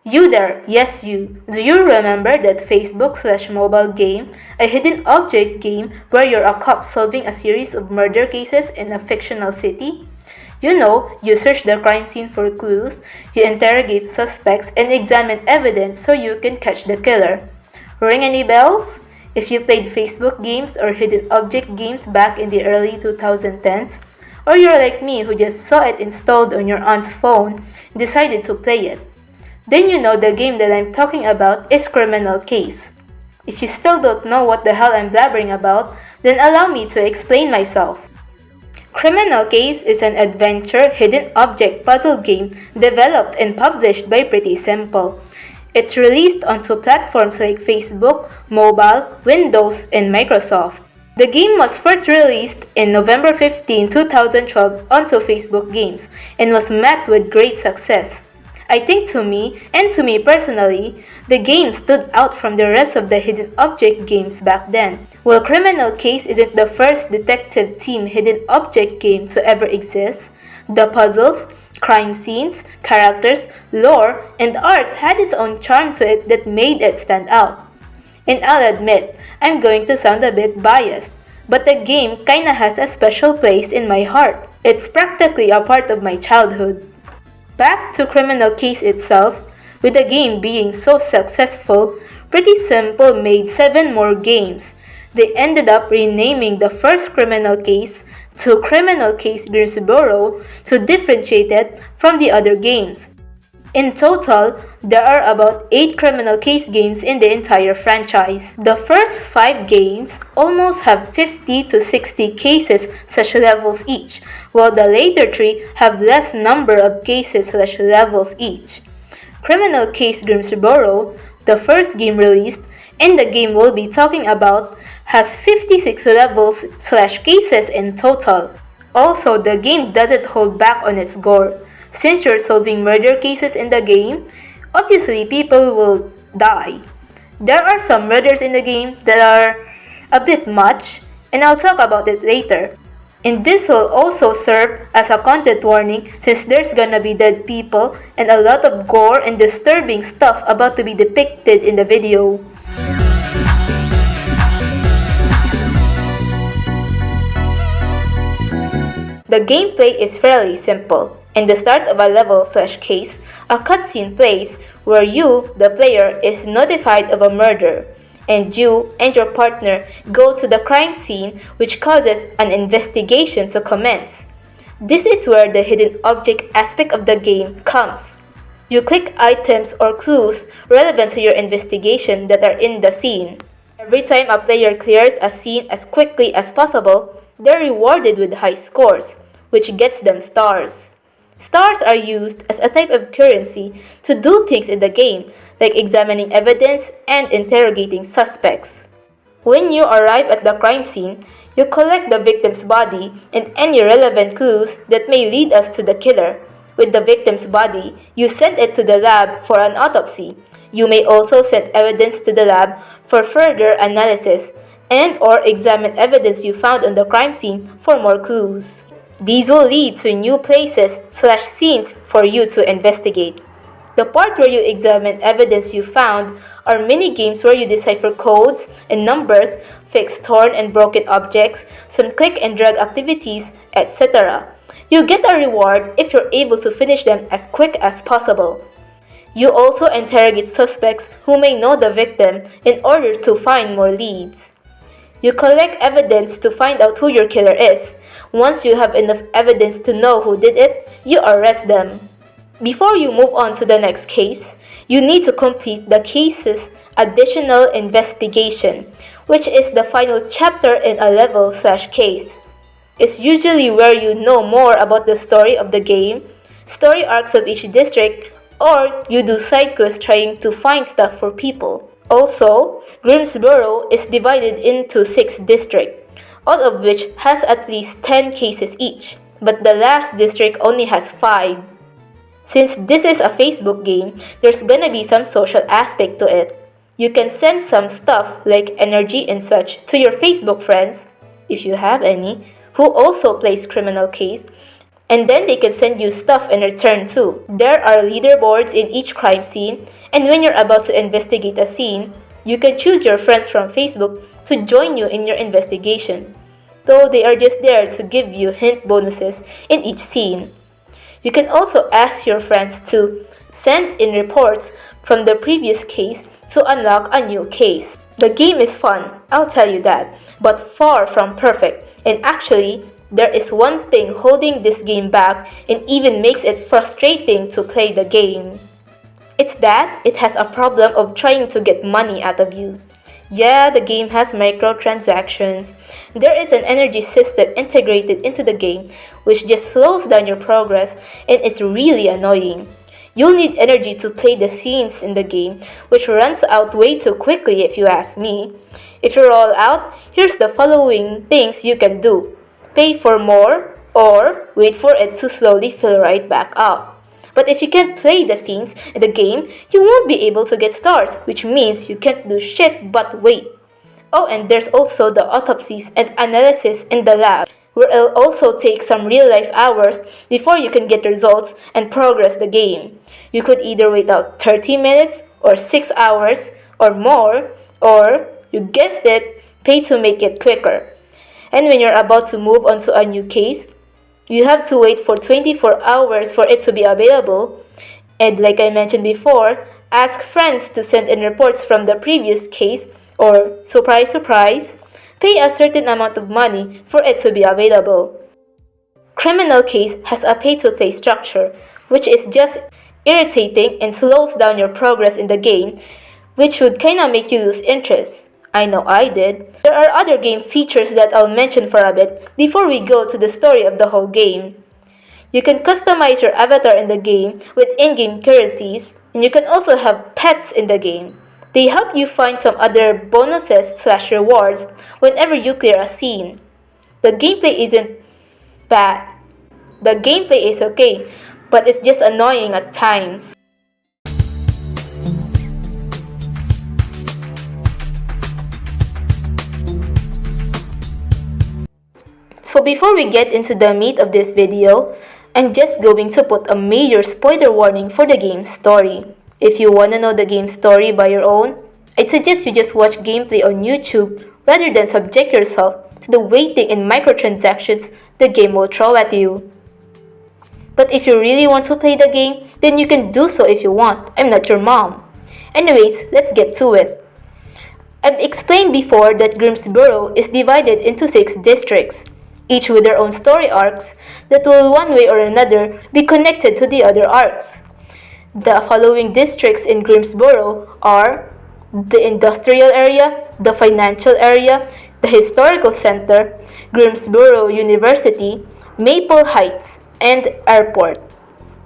You there, yes you. Do you remember that Facebook/mobile game, a hidden object game where you're a cop solving a series of murder cases in a fictional city? You know, you search the crime scene for clues, you interrogate suspects, and examine evidence so you can catch the killer. Ring any bells? If you played Facebook games or hidden object games back in the early 2010s, or you're like me who just saw it installed on your aunt's phone and decided to play it, then you know the game that I'm talking about is Criminal Case. If you still don't know what the hell I'm blabbering about, then allow me to explain myself. Criminal Case is an adventure hidden object puzzle game developed and published by Pretty Simple. It's released onto platforms like Facebook, mobile, Windows, and Microsoft. The game was first released in November 15, 2012 onto Facebook Games and was met with great success. I think to me, and to me personally, the game stood out from the rest of the hidden object games back then. While Criminal Case isn't the first detective team hidden object game to ever exist, the puzzles, crime scenes, characters, lore, and art had its own charm to it that made it stand out. And I'll admit, I'm going to sound a bit biased, but the game kinda has a special place in my heart. It's practically a part of my childhood. Back to Criminal Case itself, with the game being so successful, Pretty Simple made 7 more games. They ended up renaming the first Criminal Case to Criminal Case Greensboro to differentiate it from the other games. In total, there are about 8 Criminal Case games in the entire franchise. The first 5 games almost have 50 to 60 cases/levels each, while the later 3 have less number of cases/levels each. Criminal Case Greensboro, the first game released, and the game we'll be talking about, has 56 levels/cases in total. Also, the game doesn't hold back on its gore. Since you're solving murder cases in the game, obviously people will die. There are some murders in the game that are a bit much, and I'll talk about it later. And this will also serve as a content warning since there's gonna be dead people and a lot of gore and disturbing stuff about to be depicted in the video. The gameplay is fairly simple. In the start of a level/case, a cutscene plays where you, the player, is notified of a murder, and you and your partner go to the crime scene, which causes an investigation to commence. This is where the hidden object aspect of the game comes. You click items or clues relevant to your investigation that are in the scene. Every time a player clears a scene as quickly as possible, they're rewarded with high scores, which gets them stars. Stars are used as a type of currency to do things in the game, like examining evidence and interrogating suspects. When you arrive at the crime scene, you collect the victim's body and any relevant clues that may lead us to the killer. With the victim's body, you send it to the lab for an autopsy. You may also send evidence to the lab for further analysis and/or examine evidence you found on the crime scene for more clues. These will lead to new places/scenes for you to investigate. The part where you examine evidence you found are mini games where you decipher codes and numbers, fix torn and broken objects, some click and drag activities, etc. You get a reward if you're able to finish them as quick as possible. You also interrogate suspects who may know the victim in order to find more leads. You collect evidence to find out who your killer is. Once you have enough evidence to know who did it, you arrest them. Before you move on to the next case, you need to complete the case's additional investigation, which is the final chapter in a level/case. It's usually where you know more about the story of the game, story arcs of each district, or you do side quests trying to find stuff for people. Also, Greensboro is divided into 6 districts, all of which has at least 10 cases each, but the last district only has 5. Since this is a Facebook game, there's gonna be some social aspect to it. You can send some stuff like energy and such to your Facebook friends, if you have any, who also plays Criminal Case, And then they can send you stuff in return too. There are leaderboards in each crime scene, and when you're about to investigate a scene, you can choose your friends from Facebook to join you in your investigation, though they are just there to give you hint bonuses in each scene. You can also ask your friends to send in reports from the previous case to unlock a new case. The game is fun, I'll tell you that, but far from perfect, and actually, there is one thing holding this game back and even makes it frustrating to play the game. It's that it has a problem of trying to get money out of you. Yeah, the game has microtransactions. There is an energy system integrated into the game which just slows down your progress and is really annoying. You'll need energy to play the scenes in the game, which runs out way too quickly if you ask me. If you're all out, here's the following things you can do. Pay for more, or wait for it to slowly fill right back up. But if you can't play the scenes in the game, you won't be able to get stars, which means you can't do shit but wait. Oh, and there's also the autopsies and analysis in the lab, where it'll also take some real life hours before you can get results and progress the game. You could either wait out 30 minutes or 6 hours or more, or, you guessed it, pay to make it quicker. And when you're about to move on to a new case, you have to wait for 24 hours for it to be available. And like I mentioned before, ask friends to send in reports from the previous case, or surprise surprise, pay a certain amount of money for it to be available. Criminal case has a pay-to-play structure, which is just irritating and slows down your progress in the game, which would kinda make you lose interest. I know I did. There are other game features that I'll mention for a bit before we go to the story of the whole game. You can customize your avatar in the game with in-game currencies, and you can also have pets in the game. They help you find some other bonuses/rewards whenever you clear a scene. The gameplay isn't bad. The gameplay is okay, but it's just annoying at times. So before we get into the meat of this video, I'm just going to put a major spoiler warning for the game's story. If you wanna know the game's story by your own, I'd suggest you just watch gameplay on YouTube rather than subject yourself to the waiting and microtransactions the game will throw at you. But if you really want to play the game, then you can do so if you want. I'm not your mom. Anyways, let's get to it. I've explained before that Grimsboro is divided into 6 districts, each with their own story arcs that will one way or another be connected to the other arcs. The following districts in Grimsboro are the industrial area, the financial area, the historical center, Grimsboro University, Maple Heights, and Airport.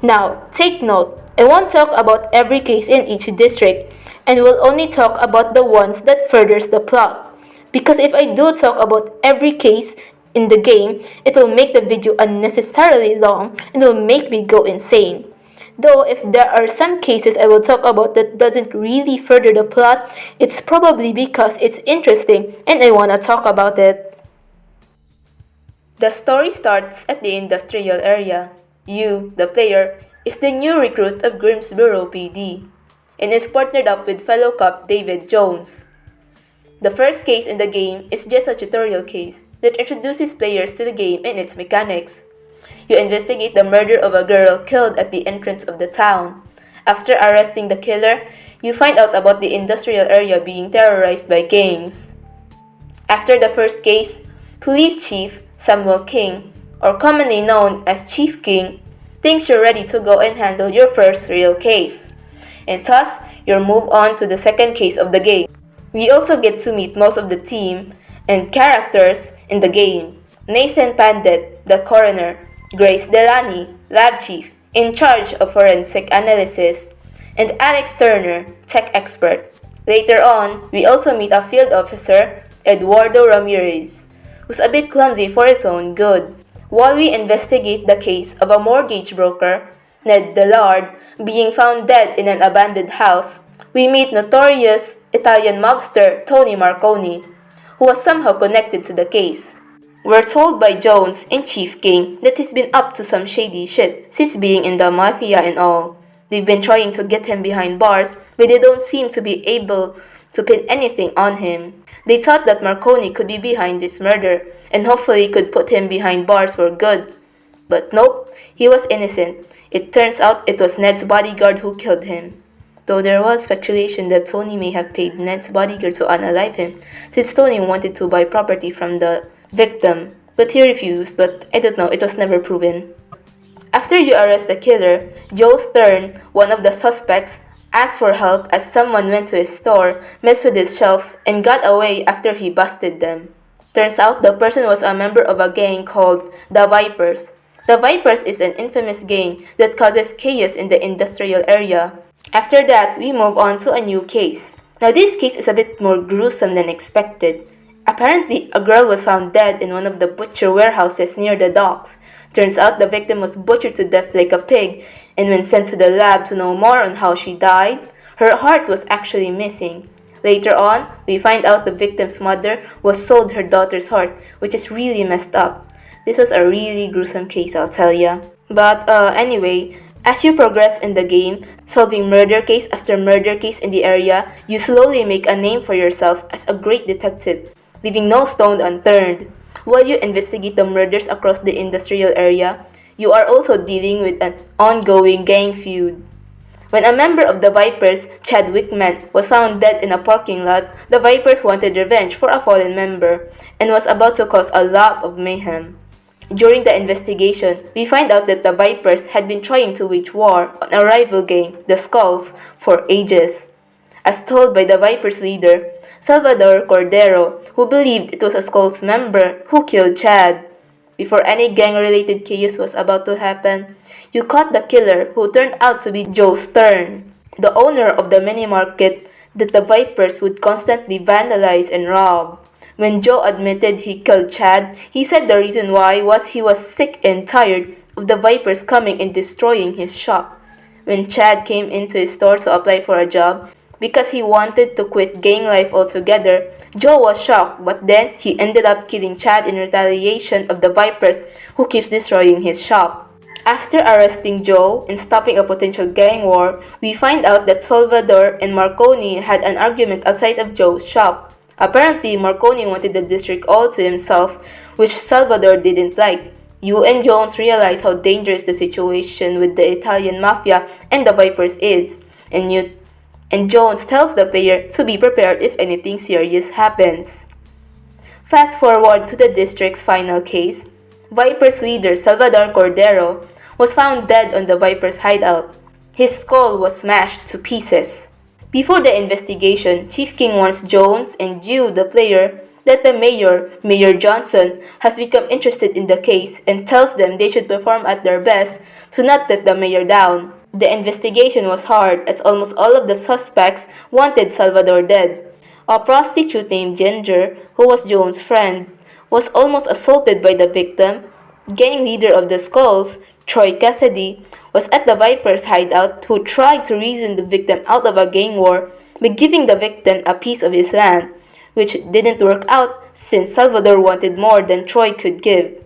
Now, take note, I won't talk about every case in each district, and will only talk about the ones that furthers the plot. Because if I do talk about every case in the game, it will make the video unnecessarily long and will make me go insane. Though if there are some cases I will talk about that doesn't really further the plot, it's probably because it's interesting and I wanna talk about it. The story starts at the industrial area. You, the player, is the new recruit of Grimsboro PD and is partnered up with fellow cop David Jones. The first case in the game is just a tutorial case that introduces players to the game and its mechanics. You investigate the murder of a girl killed at the entrance of the town. After arresting the killer, you find out about the industrial area being terrorized by gangs. After the first case, Police Chief Samuel King, or commonly known as Chief King, thinks you're ready to go and handle your first real case. And thus, you'll move on to the second case of the game. We also get to meet most of the team and characters in the game. Nathan Pandit, the coroner, Grace Delany, lab chief, in charge of forensic analysis, and Alex Turner, tech expert. Later on, we also meet a field officer, Eduardo Ramirez, who's a bit clumsy for his own good. While we investigate the case of a mortgage broker, Ned Dillard, being found dead in an abandoned house, we meet notorious Italian mobster Tony Marconi, who was somehow connected to the case. We're told by Jones and Chief King that he's been up to some shady shit since being in the mafia and all. They've been trying to get him behind bars, but they don't seem to be able to pin anything on him. They thought that Marconi could be behind this murder, and hopefully could put him behind bars for good. But nope, he was innocent. It turns out it was Ned's bodyguard who killed him. Though there was speculation that Tony may have paid Ned's bodyguard to unalive him, since Tony wanted to buy property from the victim. But he refused, but I don't know, it was never proven. After you arrest the killer, Joe Stern, one of the suspects, asked for help as someone went to his store, messed with his shelf, and got away after he busted them. Turns out the person was a member of a gang called the Vipers. The Vipers is an infamous gang that causes chaos in the industrial area. After that, we move on to a new case. Now this case is a bit more gruesome than expected. Apparently, a girl was found dead in one of the butcher warehouses near the docks. Turns out the victim was butchered to death like a pig, and when sent to the lab to know more on how she died, her heart was actually missing. Later on, we find out the victim's mother was sold her daughter's heart, which is really messed up. This was a really gruesome case, I'll tell ya. But anyway, as you progress in the game, solving murder case after murder case in the area, you slowly make a name for yourself as a great detective, leaving no stone unturned. While you investigate the murders across the industrial area, you are also dealing with an ongoing gang feud. When a member of the Vipers, Chad Wickman, was found dead in a parking lot, the Vipers wanted revenge for a fallen member and was about to cause a lot of mayhem. During the investigation, we find out that the Vipers had been trying to wage war on a rival gang, the Skulls, for ages. As told by the Vipers leader, Salvador Cordero, who believed it was a Skulls member who killed Chad. Before any gang-related chaos was about to happen, you caught the killer, who turned out to be Joe Stern, the owner of the mini-market that the Vipers would constantly vandalize and rob. When Joe admitted he killed Chad, he said the reason why was he was sick and tired of the Vipers coming and destroying his shop. When Chad came into his store to apply for a job, because he wanted to quit gang life altogether, Joe was shocked, but then he ended up killing Chad in retaliation of the Vipers who keeps destroying his shop. After arresting Joe and stopping a potential gang war, we find out that Salvador and Marconi had an argument outside of Joe's shop. Apparently, Marconi wanted the district all to himself, which Salvador didn't like. You and Jones realize how dangerous the situation with the Italian mafia and the Vipers is, and Jones tells the player to be prepared if anything serious happens. Fast forward to the district's final case. Vipers leader Salvador Cordero was found dead on the Vipers hideout. His skull was smashed to pieces. Before the investigation, Chief King warns Jones and Jew, the player, that the mayor, Mayor Johnson, has become interested in the case and tells them they should perform at their best to not let the mayor down. The investigation was hard as almost all of the suspects wanted Salvador dead. A prostitute named Ginger, who was Jones' friend, was almost assaulted by the victim. Gang leader of the Skulls, Troy Cassidy, was at the Vipers hideout who tried to reason the victim out of a gang war by giving the victim a piece of his land, which didn't work out since Salvador wanted more than Troy could give.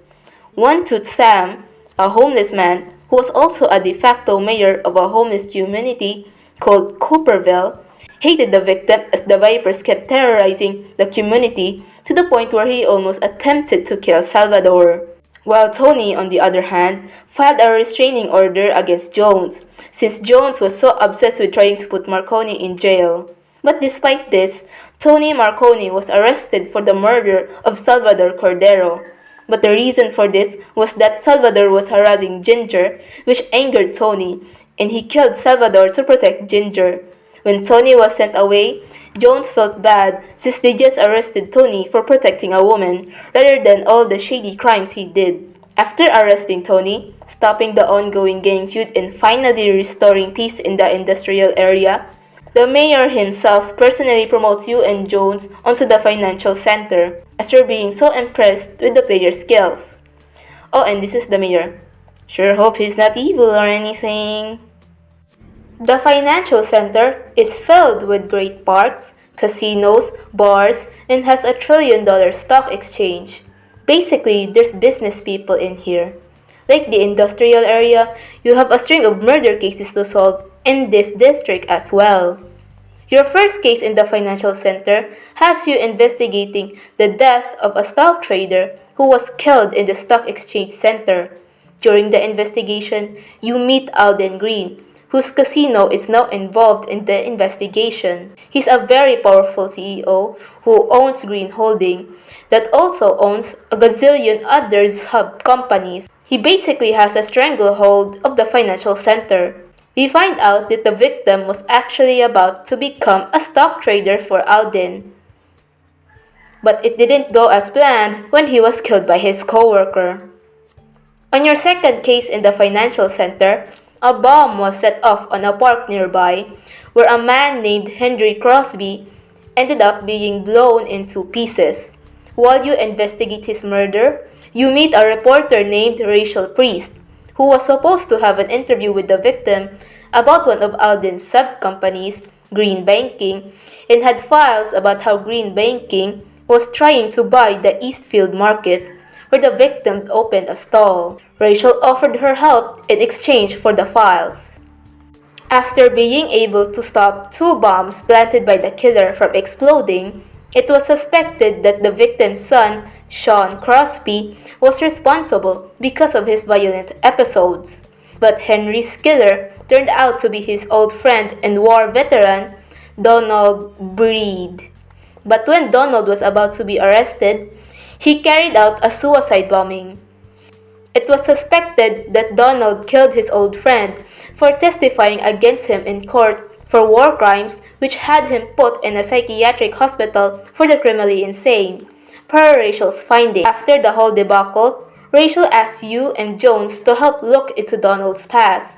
One Tooth Sam, a homeless man who was also a de facto mayor of a homeless community called Cooperville, hated the victim as the Vipers kept terrorizing the community to the point where he almost attempted to kill Salvador. While Tony, on the other hand, filed a restraining order against Jones, since Jones was so obsessed with trying to put Marconi in jail. But despite this, Tony Marconi was arrested for the murder of Salvador Cordero. But the reason for this was that Salvador was harassing Ginger, which angered Tony, and he killed Salvador to protect Ginger. When Tony was sent away, Jones felt bad since they just arrested Tony for protecting a woman rather than all the shady crimes he did. After arresting Tony, stopping the ongoing gang feud and finally restoring peace in the industrial area, the mayor himself personally promotes you and Jones onto the financial center after being so impressed with the player's skills. Oh, and this is the mayor. Sure hope he's not evil or anything. The financial center is filled with great parks, casinos, bars, and has $1 trillion stock exchange. Basically, there's business people in here. Like the industrial area, you have a string of murder cases to solve in this district as well. Your first case in the financial center has you investigating the death of a stock trader who was killed in the stock exchange center. During the investigation, you meet Alden Green, whose casino is now involved in the investigation. He's a very powerful CEO who owns Green Holding, that also owns a gazillion other sub companies. He basically has a stranglehold of the financial center. We find out that the victim was actually about to become a stock trader for Alden. But it didn't go as planned when he was killed by his coworker. On your second case in the financial center, a bomb was set off on a park nearby where a man named Henry Crosby ended up being blown into pieces. While you investigate his murder, you meet a reporter named Rachel Priest, who was supposed to have an interview with the victim about one of Alden's sub-companies, Green Banking, and had files about how Green Banking was trying to buy the Eastfield Market, where the victim opened a stall. Rachel offered her help in exchange for the files. After being able to stop two bombs planted by the killer from exploding, it was suspected that the victim's son, Sean Crosby, was responsible because of his violent episodes. But Henry's killer turned out to be his old friend and war veteran, Donald Breed. But when Donald was about to be arrested, he carried out a suicide bombing. It was suspected that Donald killed his old friend for testifying against him in court for war crimes, which had him put in a psychiatric hospital for the criminally insane, per Rachel's finding. After the whole debacle, Rachel asked you and Jones to help look into Donald's past.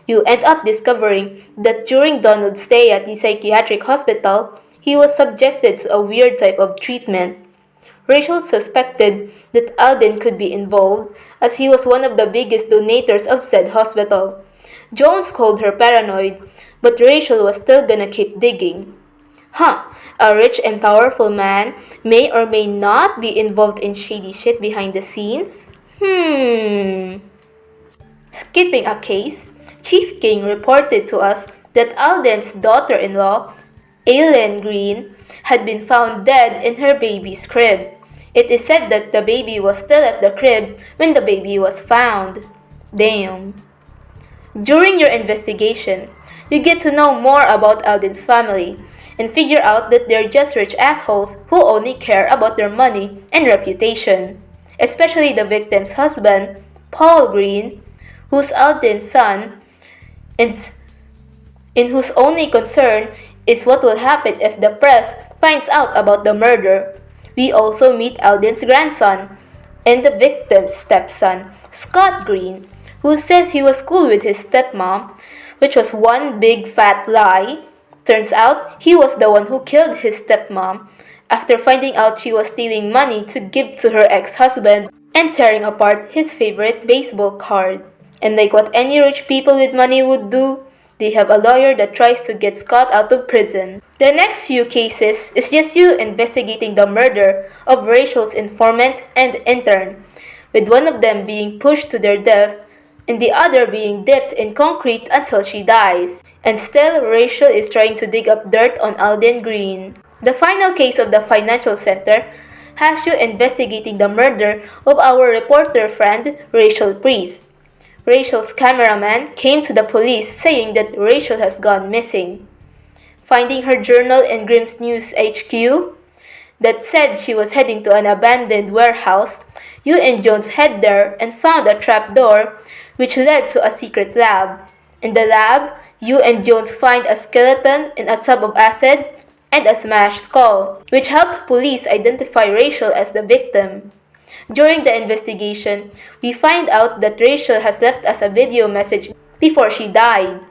You end up discovering that during Donald's stay at the psychiatric hospital, he was subjected to a weird type of treatment. Rachel suspected that Alden could be involved, as he was one of the biggest donators of said hospital. Jones called her paranoid, but Rachel was still gonna keep digging. A rich and powerful man may or may not be involved in shady shit behind the scenes? Skipping a case, Chief King reported to us that Alden's daughter-in-law, Aileen Green, had been found dead in her baby's crib. It is said that the baby was still at the crib when the baby was found. Damn. During your investigation, you get to know more about Alden's family and figure out that they're just rich assholes who only care about their money and reputation. Especially the victim's husband, Paul Green, who's Alden's son, and in whose only concern is what will happen if the press finds out about the murder. We also meet Alden's grandson and the victim's stepson, Scott Green, who says he was cool with his stepmom, which was one big fat lie. Turns out he was the one who killed his stepmom after finding out she was stealing money to give to her ex-husband and tearing apart his favorite baseball card. And like what any rich people with money would do, they have a lawyer that tries to get Scott out of prison. The next few cases is just you investigating the murder of Rachel's informant and intern, with one of them being pushed to their death and the other being dipped in concrete until she dies. And still, Rachel is trying to dig up dirt on Alden Green. The final case of the financial center has you investigating the murder of our reporter friend, Rachel Priest. Rachel's cameraman came to the police saying that Rachel has gone missing. Finding her journal in Grimm's News HQ that said she was heading to an abandoned warehouse, you and Jones head there and found a trap door which led to a secret lab. In the lab, you and Jones find a skeleton in a tub of acid and a smashed skull, which helped police identify Rachel as the victim. During the investigation, we find out that Rachel has left us a video message before she died,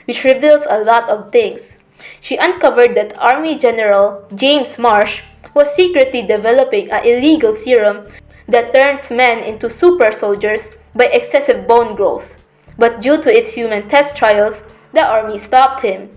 which reveals a lot of things. She uncovered that Army General James Marsh was secretly developing an illegal serum that turns men into super soldiers by excessive bone growth. But due to its human test trials, the army stopped him.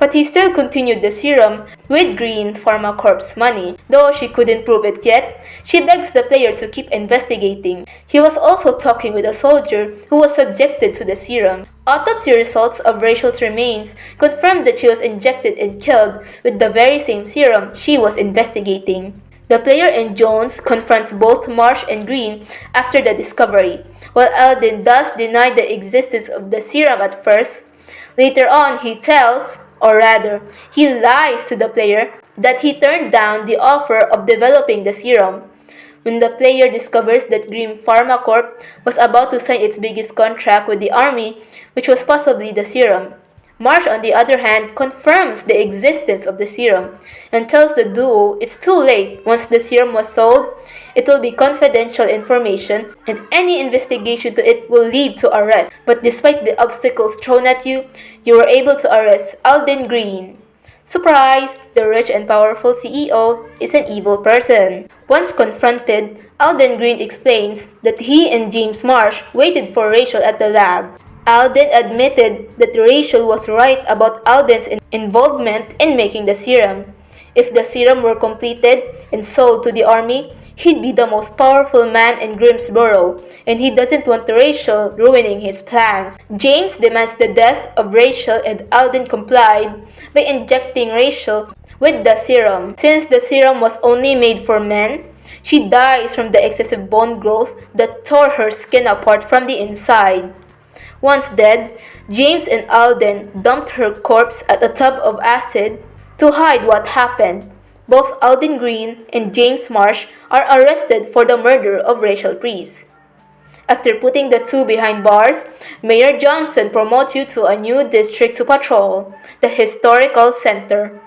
But he still continued the serum with Green Pharma Corp's money. Though she couldn't prove it yet, she begs the player to keep investigating. He was also talking with a soldier who was subjected to the serum. Autopsy results of Rachel's remains confirmed that she was injected and killed with the very same serum she was investigating. The player and Jones confronts both Marsh and Green after the discovery. While Alden does deny the existence of the serum at first, later on he tells, or rather, he lies to the player that he turned down the offer of developing the serum. When the player discovers that Green Pharma Corp was about to sign its biggest contract with the army, which was possibly the serum, Marsh, on the other hand, confirms the existence of the serum and tells the duo it's too late. Once the serum was sold, it will be confidential information and any investigation to it will lead to arrest. But despite the obstacles thrown at you, you were able to arrest Alden Green. Surprise! The rich and powerful CEO is an evil person. Once confronted, Alden Green explains that he and James Marsh waited for Rachel at the lab. Alden admitted that Rachel was right about Alden's involvement in making the serum. If the serum were completed and sold to the army, he'd be the most powerful man in Grimsboro, and he doesn't want Rachel ruining his plans. James demands the death of Rachel and Alden complied by injecting Rachel with the serum. Since the serum was only made for men, she dies from the excessive bone growth that tore her skin apart from the inside. Once dead, James and Alden dumped her corpse at a tub of acid to hide what happened. Both Alden Green and James Marsh are arrested for the murder of Rachel Priest. After putting the two behind bars, Mayor Johnson promotes you to a new district to patrol, the Historical Center.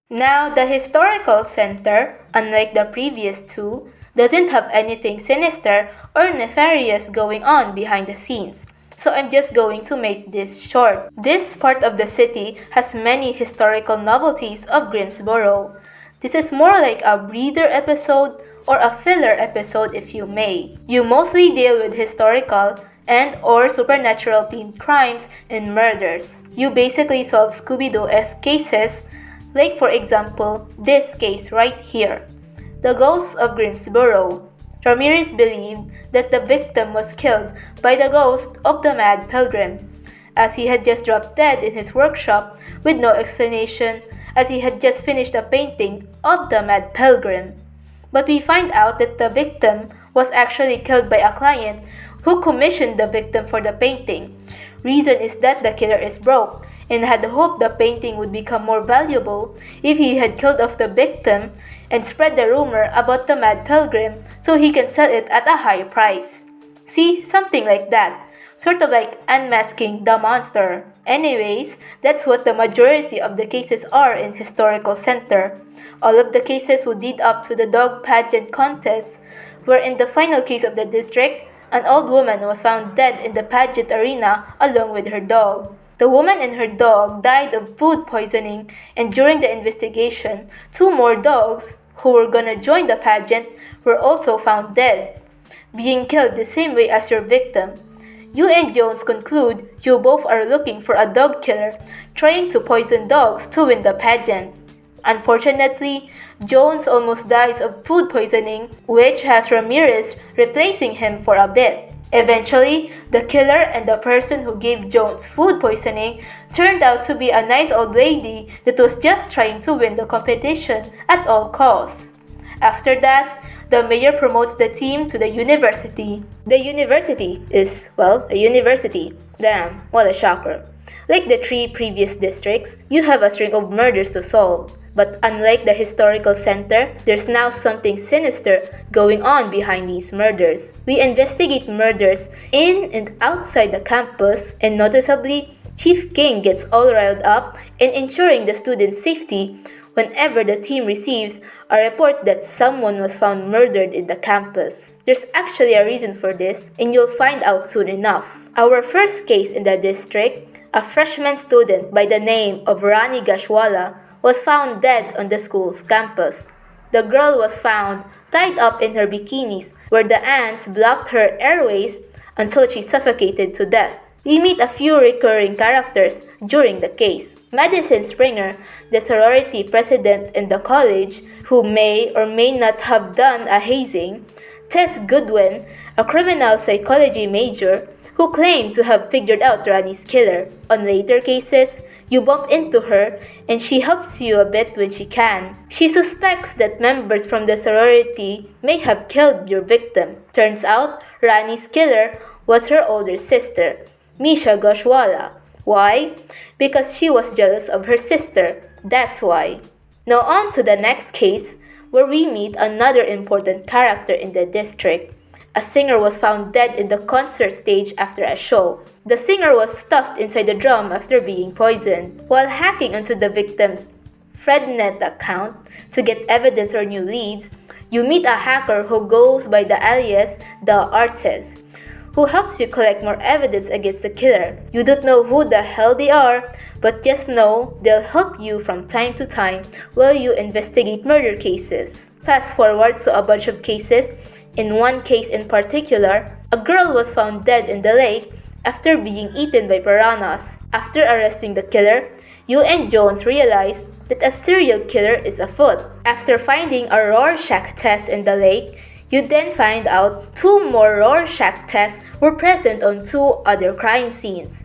Now, the Historical Center, unlike the previous two, doesn't have anything sinister or nefarious going on behind the scenes. So I'm just going to make this short. This part of the city has many historical novelties of Grimsboro. This is more like a breather episode or a filler episode if you may. You mostly deal with historical and or supernatural themed crimes and murders. You basically solve Scooby-Doo-esque cases, like for example, this case right here. The Ghost of Grimsboro. Ramirez believed that the victim was killed by the ghost of the Mad Pilgrim, as he had just dropped dead in his workshop with no explanation, as he had just finished a painting of the Mad Pilgrim. But we find out that the victim was actually killed by a client who commissioned the victim for the painting. Reason is that the killer is broke and had hoped the painting would become more valuable if he had killed off the victim and spread the rumor about the Mad Pilgrim so he can sell it at a high price. See, something like that. Sort of like unmasking the monster. Anyways, that's what the majority of the cases are in Historical Center. All of the cases would lead up to the dog pageant contest, where in the final case of the district, an old woman was found dead in the pageant arena along with her dog. The woman and her dog died of food poisoning, and during the investigation, two more dogs who were gonna join the pageant were also found dead, being killed the same way as your victim. You and Jones conclude you both are looking for a dog killer trying to poison dogs to win the pageant. Unfortunately, Jones almost dies of food poisoning, which has Ramirez replacing him for a bit. Eventually, the killer and the person who gave Jones food poisoning turned out to be a nice old lady that was just trying to win the competition at all costs. After that, the mayor promotes the team to the university. The university is, well, a university. Damn, what a shocker. Like the three previous districts, you have a string of murders to solve. But unlike the historical center, there's now something sinister going on behind these murders. We investigate murders in and outside the campus, and noticeably, Chief King gets all riled up in ensuring the students' safety whenever the team receives a report that someone was found murdered in the campus. There's actually a reason for this, and you'll find out soon enough. Our first case in the district, a freshman student by the name of Rani Gashwala, was found dead on the school's campus. The girl was found tied up in her bikinis, where the ants blocked her airways until she suffocated to death. we meet a few recurring characters during the case. Madison Springer, the sorority president in the college, who may or may not have done a hazing. Tess Goodwin, a criminal psychology major, who claimed to have figured out Ronnie's killer. On later cases, you bump into her and she helps you a bit when she can. She suspects that members from the sorority may have killed your victim. Turns out, Ronnie's killer was her older sister, Misha Goshwala. Why? Because she was jealous of her sister. That's why. Now on to the next case, where we meet another important character in the district. A singer was found dead in the concert stage after a show. The singer was stuffed inside the drum after being poisoned. While hacking into the victim's FredNet account to get evidence or new leads, you meet a hacker who goes by the alias The Artist, who helps you collect more evidence against the killer. You don't know who the hell they are, but just know they'll help you from time to time while you investigate murder cases. Fast forward to a bunch of cases. In one case in particular, a girl was found dead in the lake after being eaten by piranhas. After arresting the killer, you and Jones realize that a serial killer is afoot. After finding a Rorschach test in the lake, you then find out 2 more Rorschach tests were present on 2 other crime scenes.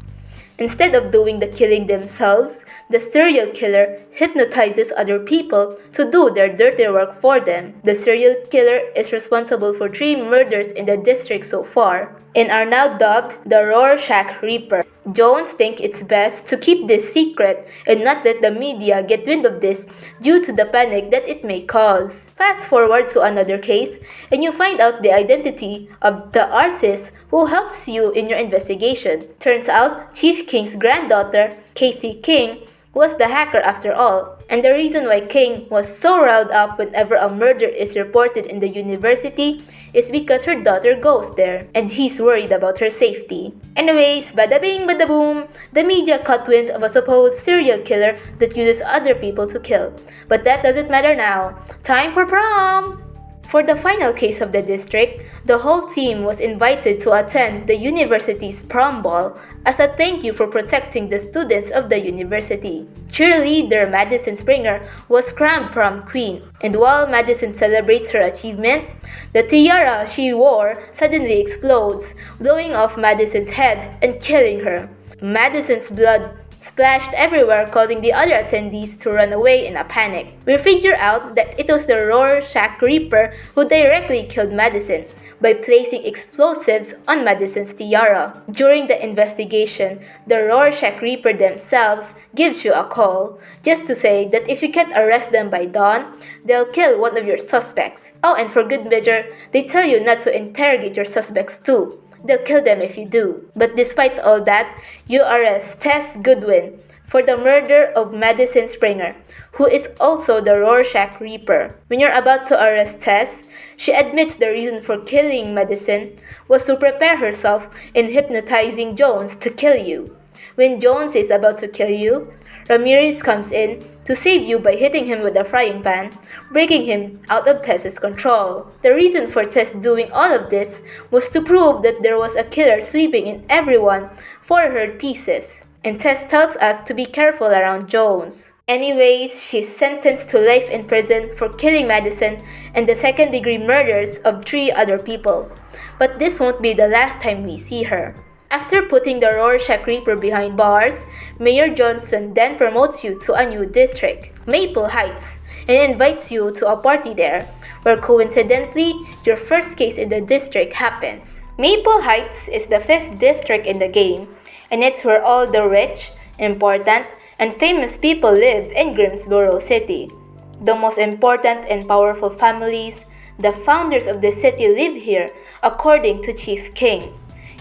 Instead of doing the killing themselves, the serial killer hypnotizes other people to do their dirty work for them. The serial killer is responsible for 3 murders in the district so far, and are now dubbed the Rorschach Reaper. Jones thinks it's best to keep this secret and not let the media get wind of this due to the panic that it may cause. Fast forward to another case, and you find out the identity of the artist who helps you in your investigation. Turns out, Chief King's granddaughter, Kathy King, was the hacker after all. And the reason why King was so riled up whenever a murder is reported in the university is because her daughter goes there, and he's worried about her safety. Anyways, bada bing bada boom, the media caught wind of a supposed serial killer that uses other people to kill. But that doesn't matter now. Time for prom! For the final case of the district, the whole team was invited to attend the university's prom ball as a thank you for protecting the students of the university. Cheerleader Madison Springer was crowned prom queen, and while Madison celebrates her achievement, the tiara she wore suddenly explodes, blowing off Madison's head and killing her. Madison's blood splashed everywhere, causing the other attendees to run away in a panic. We figure out that it was the Rorschach Reaper who directly killed Madison by placing explosives on Madison's tiara. During the investigation, the Rorschach Reaper themselves gives you a call just to say that if you can't arrest them by dawn, they'll kill one of your suspects. Oh, and for good measure, they tell you not to interrogate your suspects too. They'll kill them if you do. But despite all that, you arrest Tess Goodwin for the murder of Madison Springer, who is also the Rorschach Reaper. When you're about to arrest Tess, she admits the reason for killing Madison was to prepare herself in hypnotizing Jones to kill you. When Jones is about to kill you, Ramirez comes in to save you by hitting him with a frying pan, breaking him out of Tess's control. The reason for Tess doing all of this was to prove that there was a killer sleeping in everyone for her thesis. And Tess tells us to be careful around Jones. Anyways, she's sentenced to life in prison for killing Madison and the second-degree murders of 3 other people. But this won't be the last time we see her. After putting the Rorschach Reaper behind bars, Mayor Johnson then promotes you to a new district, Maple Heights, and invites you to a party there, where coincidentally, your first case in the district happens. Maple Heights is the 5th district in the game, and it's where all the rich, important, and famous people live in Greensboro City. The most important and powerful families, the founders of the city, live here, according to Chief King.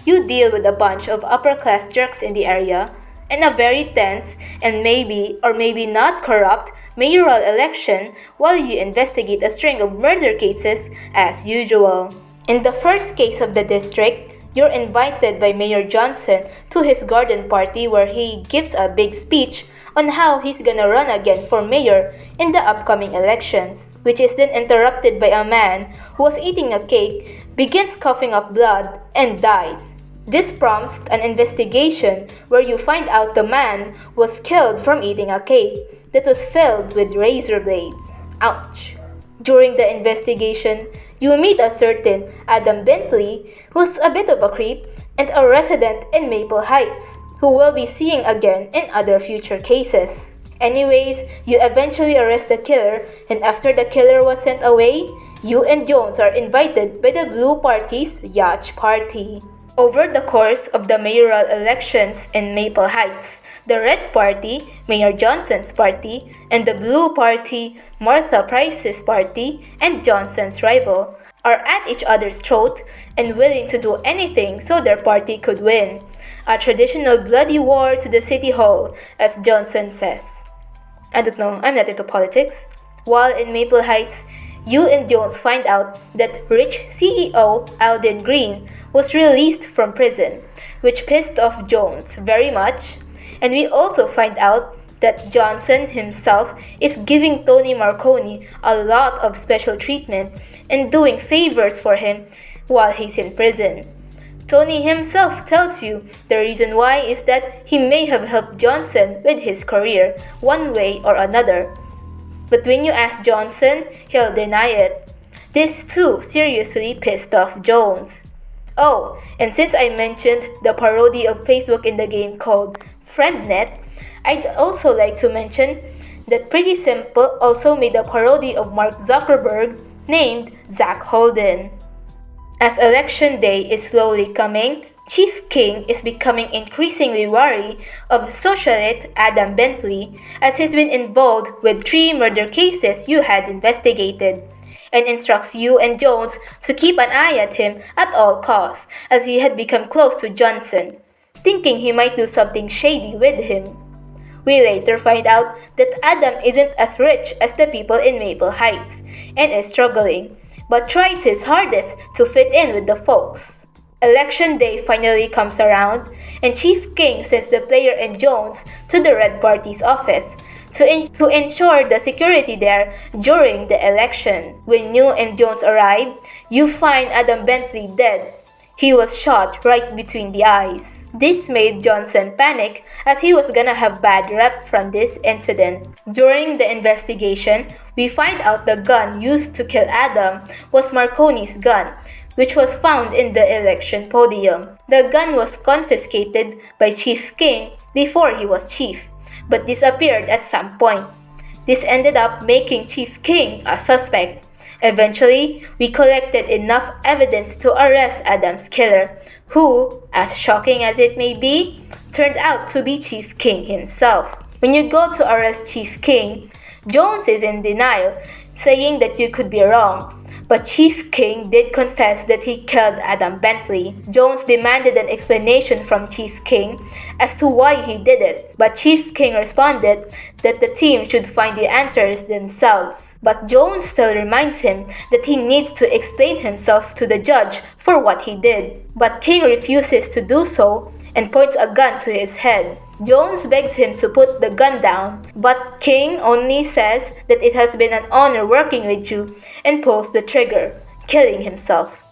You deal with a bunch of upper-class jerks in the area, and a very tense and maybe or maybe not corrupt mayoral election while you investigate a string of murder cases as usual. In the first case of the district, you're invited by Mayor Johnson to his garden party where he gives a big speech on how he's gonna run again for mayor in the upcoming elections, which is then interrupted by a man who was eating a cake, begins coughing up blood, and dies. This prompts an investigation where you find out the man was killed from eating a cake that was filled with razor blades. Ouch! During the investigation, you meet a certain Adam Bentley, who's a bit of a creep and a resident in Maple Heights, who we'll be seeing again in other future cases. Anyways, you eventually arrest the killer, and after the killer was sent away, you and Jones are invited by the Blue Party's yacht party. Over the course of the mayoral elections in Maple Heights, the Red Party, Mayor Johnson's party, and the Blue Party, Martha Price's party, and Johnson's rival, are at each other's throat and willing to do anything so their party could win. A traditional bloody war to the city hall, as Johnson says. I don't know, I'm not into politics. While in Maple Heights, you and Jones find out that rich CEO Alden Green was released from prison, which pissed off Jones very much. And we also find out that Johnson himself is giving Tony Marconi a lot of special treatment and doing favors for him while he's in prison. Tony himself tells you the reason why is that he may have helped Johnson with his career one way or another. But when you ask Johnson, he'll deny it. This too seriously pissed off Jones. Oh, and since I mentioned the parody of Facebook in the game called FriendNet, I'd also like to mention that Pretty Simple also made a parody of Mark Zuckerberg named Zach Holden. As election day is slowly coming, Chief King is becoming increasingly wary of socialite Adam Bentley as he's been involved with 3 murder cases you had investigated, and instructs you and Jones to keep an eye at him at all costs as he had become close to Johnson, thinking he might do something shady with him. We later find out that Adam isn't as rich as the people in Maple Heights and is struggling, but tries his hardest to fit in with the folks. Election day finally comes around, and Chief King sends the player and Jones to the Red Party's office to ensure the security there during the election. When you and Jones arrive, you find Adam Bentley dead. He was shot right between the eyes. This made Johnson panic as he was gonna have bad rep from this incident. During the investigation, we find out the gun used to kill Adam was Marconi's gun, which was found in the election podium. The gun was confiscated by Chief King before he was chief, but disappeared at some point. This ended up making Chief King a suspect. Eventually, we collected enough evidence to arrest Adam's killer, who, as shocking as it may be, turned out to be Chief King himself. When you go to arrest Chief King, Jones is in denial, saying that you could be wrong. But Chief King did confess that he killed Adam Bentley. Jones demanded an explanation from Chief King as to why he did it, but Chief King responded that the team should find the answers themselves. But Jones still reminds him that he needs to explain himself to the judge for what he did. But King refuses to do so and points a gun to his head. Jones begs him to put the gun down, but King only says that it has been an honor working with you and pulls the trigger, killing himself.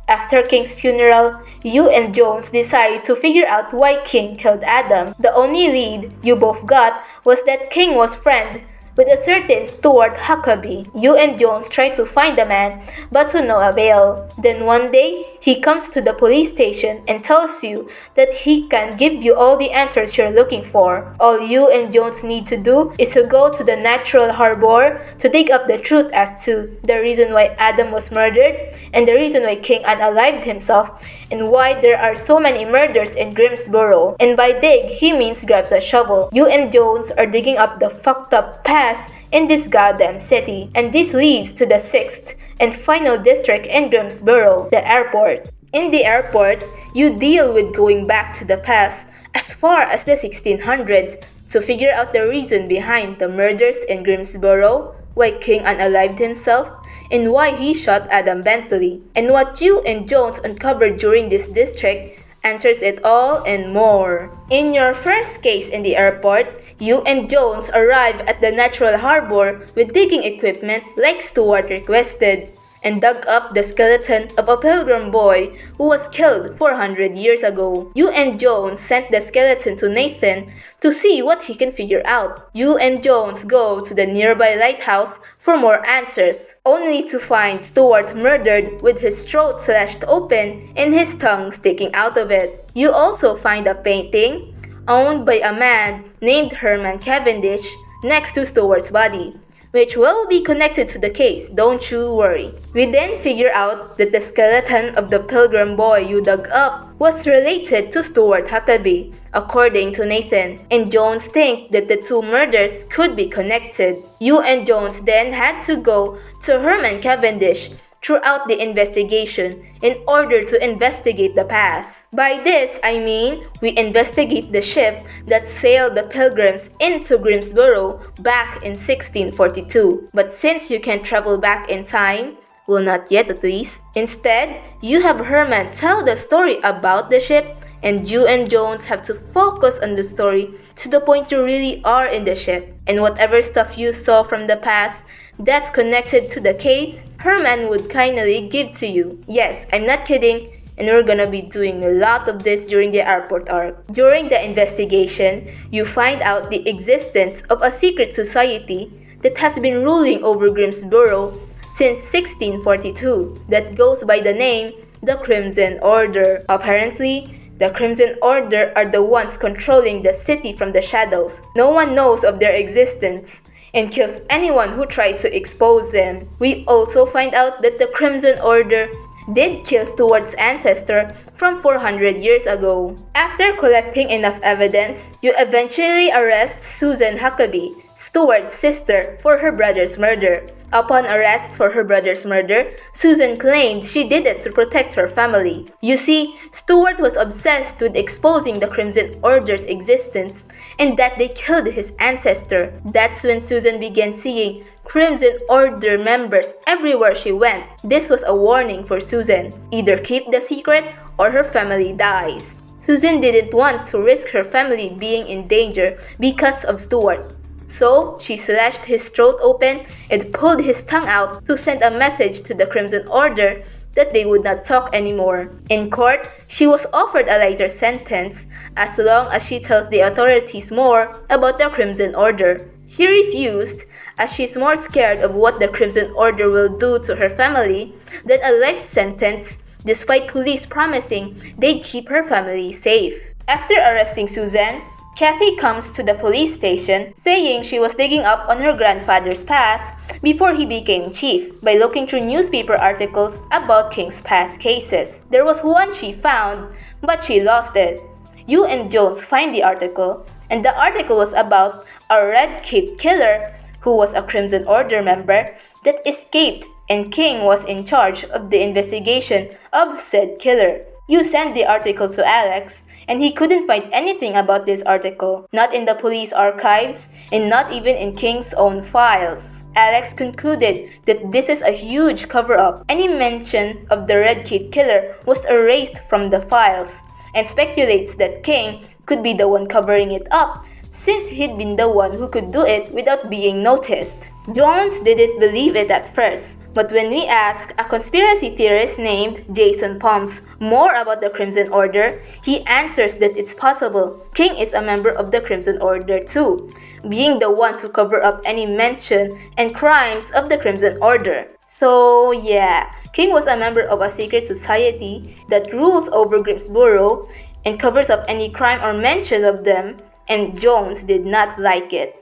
After King's funeral, you and Jones decide to figure out why King killed Adam. The only lead you both got was that King was friend with a certain Stuart Huckabee. You and Jones try to find the man, but to no avail. Then one day, he comes to the police station and tells you that he can give you all the answers you're looking for. All you and Jones need to do is to go to the Natural Harbor to dig up the truth as to the reason why Adam was murdered and the reason why King unalived himself and why there are so many murders in Grimsboro. And by dig, he means grabs a shovel. You and Jones are digging up the fucked up past in this goddamn city, and this leads to the 6th and final district in Grimsboro, the airport. In the airport, you deal with going back to the past as far as the 1600s to figure out the reason behind the murders in Grimsboro, why King unalived himself, and why he shot Adam Bentley. And what you and Jones uncovered during this district answers it all and more. In your first case in the airport, you and Jones arrive at the Natural Harbor with digging equipment like Stuart requested. and dug up the skeleton of a pilgrim boy who was killed 400 years ago. You and Jones sent the skeleton to Nathan to see what he can figure out. You and Jones go to the nearby lighthouse for more answers, only to find Stuart murdered with his throat slashed open and his tongue sticking out of it. You also find a painting owned by a man named Herman Cavendish next to Stuart's body, which will be connected to the case, don't you worry. We then figure out that the skeleton of the pilgrim boy you dug up was related to Stuart Huckabee, according to Nathan, and Jones think that the two murders could be connected. You and Jones then had to go to Herman Cavendish throughout the investigation in order to investigate the past. By this, I mean we investigate the ship that sailed the pilgrims into Grimsboro back in 1642. But since you can travel back in time, well, not yet at least, instead, you have Herman tell the story about the ship, and you and Jones have to focus on the story to the point you really are in the ship. And whatever stuff you saw from the past that's connected to the case, Herman would kindly give to you. Yes, I'm not kidding, and we're gonna be doing a lot of this during the airport arc. During the investigation, you find out the existence of a secret society that has been ruling over Grimsboro since 1642 that goes by the name the Crimson Order. Apparently, the Crimson Order are the ones controlling the city from the shadows. No one knows of their existence and kills anyone who tries to expose them. We also find out that the Crimson Order did kill Stuart's ancestor from 400 years ago. After collecting enough evidence, you eventually arrest Susan Huckabee, Stuart's sister, for her brother's murder. Upon arrest for her brother's murder, Susan claimed she did it to protect her family. You see, Stuart was obsessed with exposing the Crimson Order's existence and that they killed his ancestor. That's when Susan began seeing Crimson Order members everywhere she went. This was a warning for Susan. Either keep the secret or her family dies. Susan didn't want to risk her family being in danger because of Stuart. So, she slashed his throat open and pulled his tongue out to send a message to the Crimson Order that they would not talk anymore. In court, she was offered a lighter sentence as long as she tells the authorities more about the Crimson Order. She refused as she's more scared of what the Crimson Order will do to her family than a life sentence, despite police promising they'd keep her family safe. After arresting Susan, Kathy comes to the police station saying she was digging up on her grandfather's past before he became chief by looking through newspaper articles about King's past cases. There was one she found, but she lost it. You and Jones find the article, and the article was about a Red Cape killer who was a Crimson Order member that escaped, and King was in charge of the investigation of said killer. You sent the article to Alex, and he couldn't find anything about this article, not in the police archives, and not even in King's own files. Alex concluded that this is a huge cover-up. Any mention of the Red Cape killer was erased from the files, and speculates that King could be the one covering it up, since he'd been the one who could do it without being noticed. Jones didn't believe it at first, but when we asked a conspiracy theorist named Jason Palms more about the Crimson Order, he answers that it's possible King is a member of the Crimson Order too, being the one to cover up any mention and crimes of the Crimson Order. So yeah, King was a member of a secret society that rules over Grimsboro and covers up any crime or mention of them, and Jones did not like it.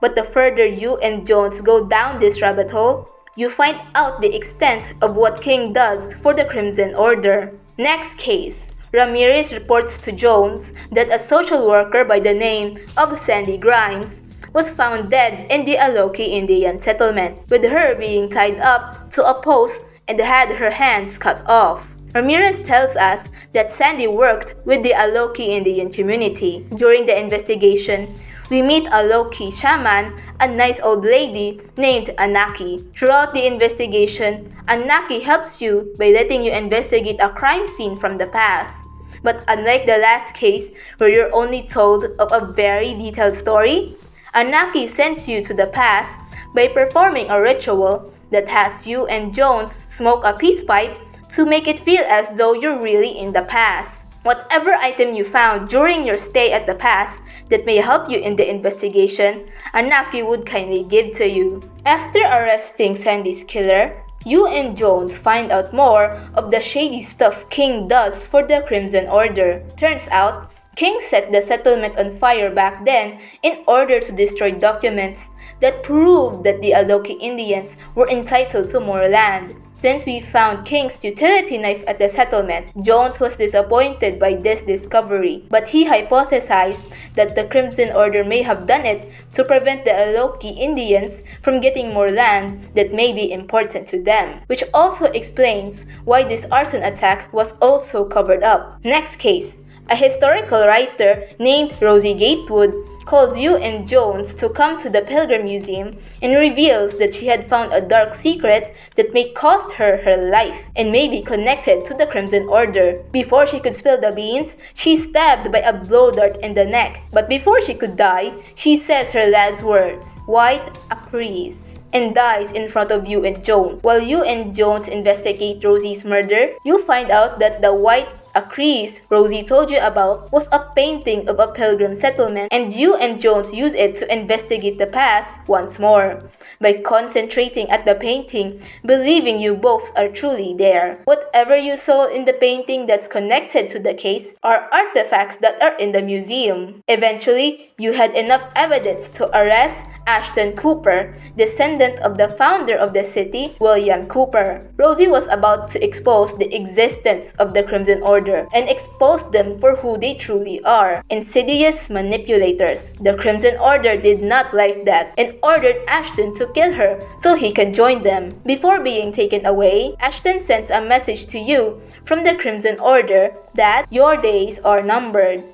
But the further you and Jones go down this rabbit hole, you find out the extent of what King does for the Crimson Order. Next case, Ramirez reports to Jones that a social worker by the name of Sandy Grimes was found dead in the Aloki Indian settlement, with her being tied up to a post and had her hands cut off. Ramirez tells us that Sandy worked with the Aloki Indian community. During the investigation, we meet a Aloki shaman, a nice old lady named Anaki. Throughout the investigation, Anaki helps you by letting you investigate a crime scene from the past. But unlike the last case where you're only told of a very detailed story, Anaki sends you to the past by performing a ritual that has you and Jones smoke a peace pipe to make it feel as though you're really in the past. Whatever item you found during your stay at the past that may help you in the investigation, Anaki would kindly give to you. After arresting Sandy's killer, you and Jones find out more of the shady stuff King does for the Crimson Order. Turns out, King set the settlement on fire back then in order to destroy documents that proved that the Aloki Indians were entitled to more land. Since we found King's utility knife at the settlement, Jones was disappointed by this discovery, but he hypothesized that the Crimson Order may have done it to prevent the Aloki Indians from getting more land that may be important to them, which also explains why this arson attack was also covered up. Next case. A historical writer named Rosie Gatewood calls you and Jones to come to the Pilgrim Museum and reveals that she had found a dark secret that may cost her her life and may be connected to the Crimson Order. Before she could spill the beans, she's stabbed by a blow dart in the neck. But before she could die, she says her last words, "White Apres," and dies in front of you and Jones. While you and Jones investigate Rosie's murder, you find out that the white Apres Rosie told you about was a painting of a pilgrim settlement, and you and Jones use it to investigate the past once more by concentrating at the painting, believing you both are truly there. Whatever you saw in the painting that's connected to the case are artifacts that are in the museum. Eventually, you had enough evidence to arrest Ashton Cooper, descendant of the founder of the city, William Cooper. Rosie was about to expose the existence of the Crimson Order and expose them for who they truly are, insidious manipulators. The Crimson Order did not like that and ordered Ashton to kill her so he can join them. Before being taken away, Ashton sends a message to you from the Crimson Order that your days are numbered.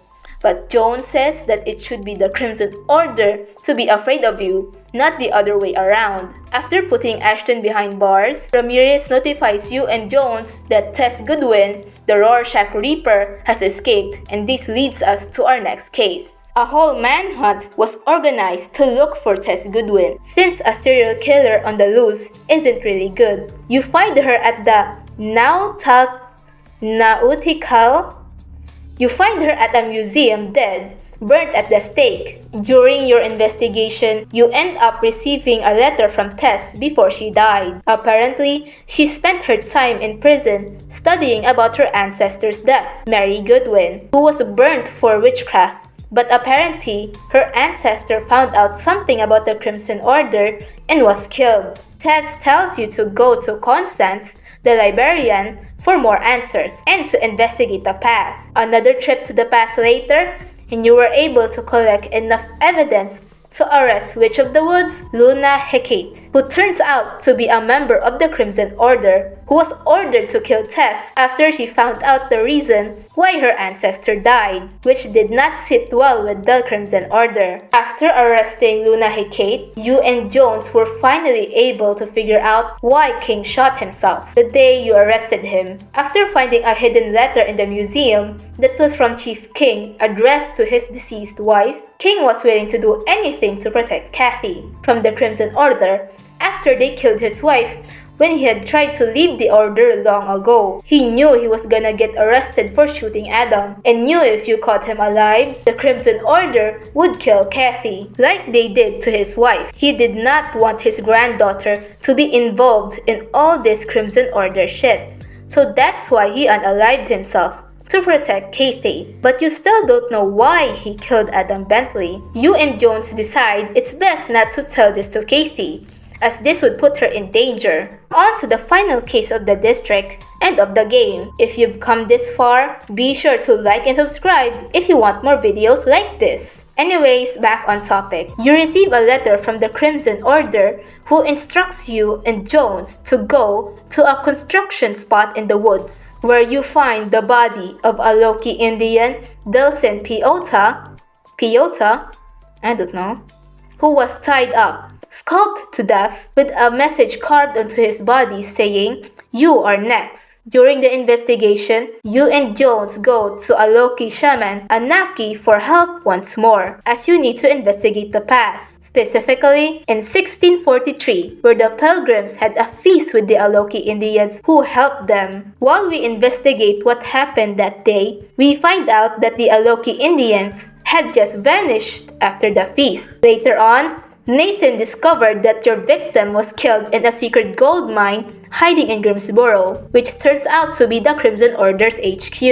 But Jones says that it should be the Crimson Order to be afraid of you, not the other way around. After putting Ashton behind bars, Ramirez notifies you and Jones that Tess Goodwin, the Rorschach Reaper, has escaped, and this leads us to our next case. A whole manhunt was organized to look for Tess Goodwin, since a serial killer on the loose isn't really good. You find her at the You find her at a museum dead, burnt at the stake. During your investigation, you end up receiving a letter from Tess before she died. Apparently, she spent her time in prison studying about her ancestor's death, Mary Goodwin, who was burnt for witchcraft. But apparently, her ancestor found out something about the Crimson Order and was killed. Tess tells you to go to Constance, the librarian, for more answers and to investigate the past. Another trip to the past later, and you were able to collect enough evidence to arrest Witch of the Woods, Luna Hecate, who turns out to be a member of the Crimson Order, who was ordered to kill Tess after she found out the reason why her ancestor died, which did not sit well with the Crimson Order. After arresting Luna Hecate, you and Jones were finally able to figure out why King shot himself the day you arrested him. After finding a hidden letter in the museum that was from Chief King addressed to his deceased wife, King was willing to do anything to protect Kathy from the Crimson Order after they killed his wife when he had tried to leave the Order long ago. He knew he was gonna get arrested for shooting Adam and knew if you caught him alive, the Crimson Order would kill Kathy, like they did to his wife. He did not want his granddaughter to be involved in all this Crimson Order shit, so that's why he unalived himself to protect Kathy. But you still don't know why he killed Adam Bentley. You and Jones decide it's best not to tell this to Kathy, as this would put her in danger. On to the final case of the district and of the game. If you've come this far, be sure to like and subscribe if you want more videos like this. Anyways, back on topic. You receive a letter from the Crimson Order who instructs you and Jones to go to a construction spot in the woods where you find the body of a Loki Indian, Delson Piota, I don't know, who was tied up, scalped to death, with a message carved onto his body saying, You are next. During the investigation, you and Jones go to Aloki shaman Anaki for help once more, as you need to investigate the past, specifically in 1643, where the pilgrims had a feast with the Aloki Indians who helped them. While we investigate what happened that day, we find out that the Aloki Indians had just vanished after the feast. Later on, Nathan discovered that your victim was killed in a secret gold mine hiding in Grimsboro, which turns out to be the Crimson Order's HQ,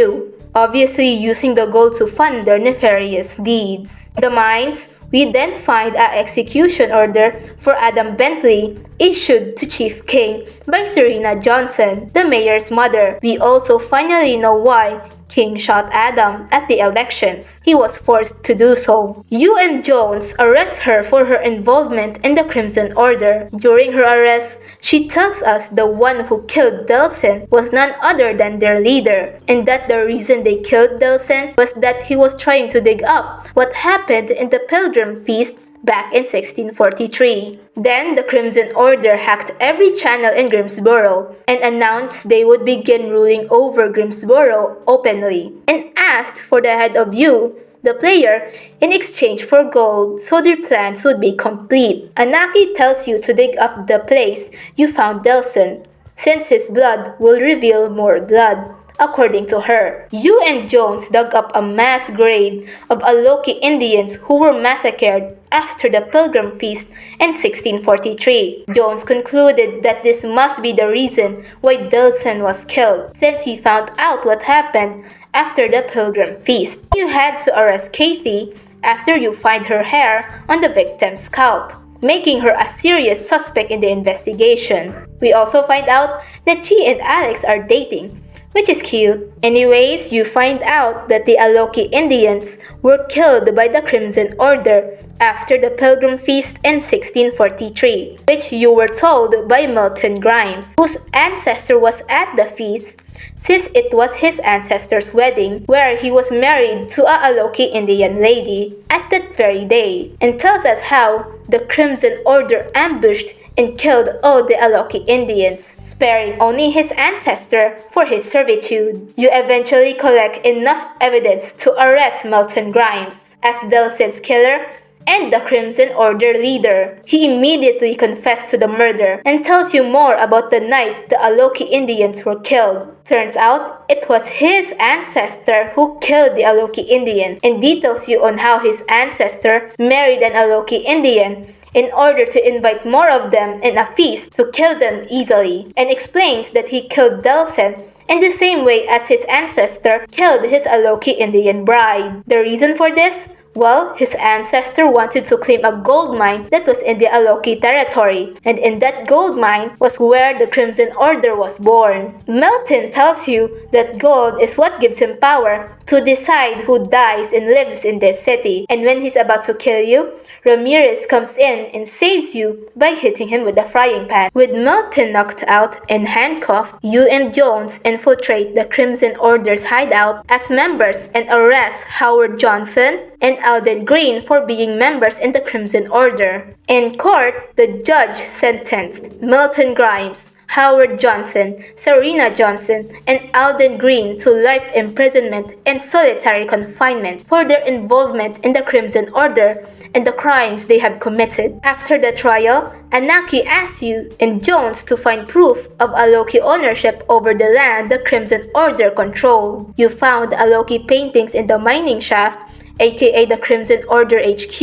obviously using the gold to fund their nefarious deeds. In the mines, we then find an execution order for Adam Bentley issued to Chief King by Serena Johnson, the mayor's mother. We also finally know why King shot Adam at the elections. He was forced to do so. You and Jones arrest her for her involvement in the Crimson Order. During her arrest, she tells us the one who killed Delson was none other than their leader, and that the reason they killed Delson was that he was trying to dig up what happened in the Pilgrim Feast back in 1643. Then the Crimson Order hacked every channel in Grimsboro and announced they would begin ruling over Grimsboro openly, and asked for the head of you, the player, in exchange for gold so their plans would be complete. Anaki tells you to dig up the place you found Delson, since his blood will reveal more blood. According to her, you and Jones dug up a mass grave of Aloki Indians who were massacred after the Pilgrim Feast in 1643. Jones concluded that this must be the reason why Delson was killed, since he found out what happened after the Pilgrim Feast. You had to arrest Kathy after you find her hair on the victim's scalp, making her a serious suspect in the investigation. We also find out that she and Alex are dating, which is cute. Anyways, you find out that the Aloki Indians were killed by the Crimson Order after the Pilgrim Feast in 1643, which you were told by Milton Grimes, whose ancestor was at the feast, since it was his ancestor's wedding, where he was married to a Aloki Indian lady at that very day, and tells us how the Crimson Order ambushed and killed all the Aloki Indians, sparing only his ancestor for his servitude. You eventually collect enough evidence to arrest Milton Grimes as Delson's killer and the Crimson Order leader. He immediately confessed to the murder and tells you more about the night the Aloki Indians were killed. Turns out, it was his ancestor who killed the Aloki Indians, and details you on how his ancestor married an Aloki Indian in order to invite more of them in a feast to kill them easily, and explains that he killed Delson in the same way as his ancestor killed his Aloki Indian bride. The reason for this? Well, his ancestor wanted to claim a gold mine that was in the Aloki territory, and in that gold mine was where the Crimson Order was born. Melton tells you that gold is what gives him power to decide who dies and lives in this city, and when he's about to kill you, Ramirez comes in and saves you by hitting him with a frying pan. With Melton knocked out and handcuffed, you and Jones infiltrate the Crimson Order's hideout as members and arrest Howard Johnson and Alden Green for being members in the Crimson Order. In court, the judge sentenced Milton Grimes, Howard Johnson, Serena Johnson, and Alden Green to life imprisonment and solitary confinement for their involvement in the Crimson Order and the crimes they have committed. After the trial, Anaki asks you and Jones to find proof of Aloki ownership over the land the Crimson Order controlled. You found Aloki paintings in the mining shaft, aka the Crimson Order HQ.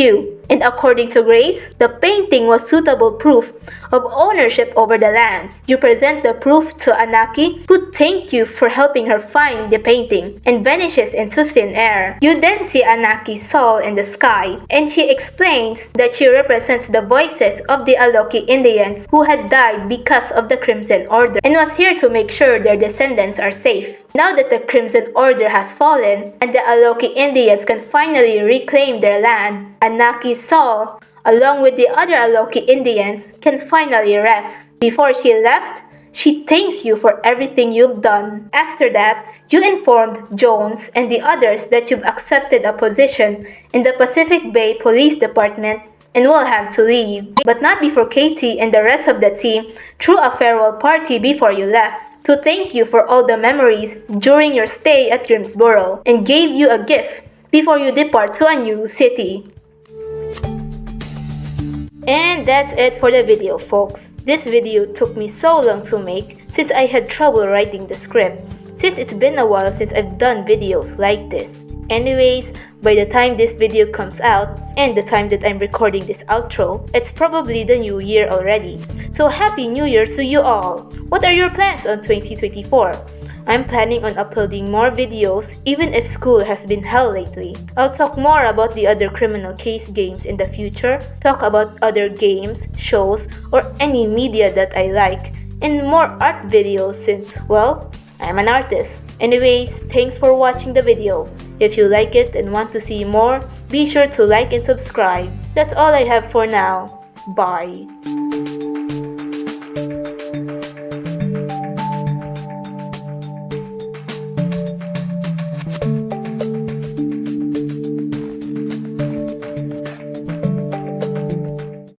And according to Grace, the painting was suitable proof of ownership over the lands. You present the proof to Anaki, who thanks you for helping her find the painting, and vanishes into thin air. You then see Anaki's soul in the sky, and she explains that she represents the voices of the Aloki Indians who had died because of the Crimson Order, and was here to make sure their descendants are safe. Now that the Crimson Order has fallen, and the Aloki Indians can finally reclaim their land, Anaki's soul, along with the other Aloki Indians, can finally rest. Before she left, she thanks you for everything you've done. After that, you informed Jones and the others that you've accepted a position in the Pacific Bay Police Department and will have to leave. But not before Katie and the rest of the team threw a farewell party before you left. to thank you for all the memories during your stay at Grimsboro and gave you a gift before you depart to a new city. And that's it for the video, folks. This video took me so long to make since I had trouble writing the script, since it's been a while since I've done videos like this. Anyways, by the time this video comes out and the time that I'm recording this outro, it's probably the new year already. So happy new year to you all! What are your plans on 2024? I'm planning on uploading more videos even if school has been hell lately. I'll talk more about the other criminal case games in the future, talk about other games, shows, or any media that I like, and more art videos since, well, I'm an artist. Anyways, thanks for watching the video. If you like it and want to see more, be sure to like and subscribe. That's all I have for now. Bye.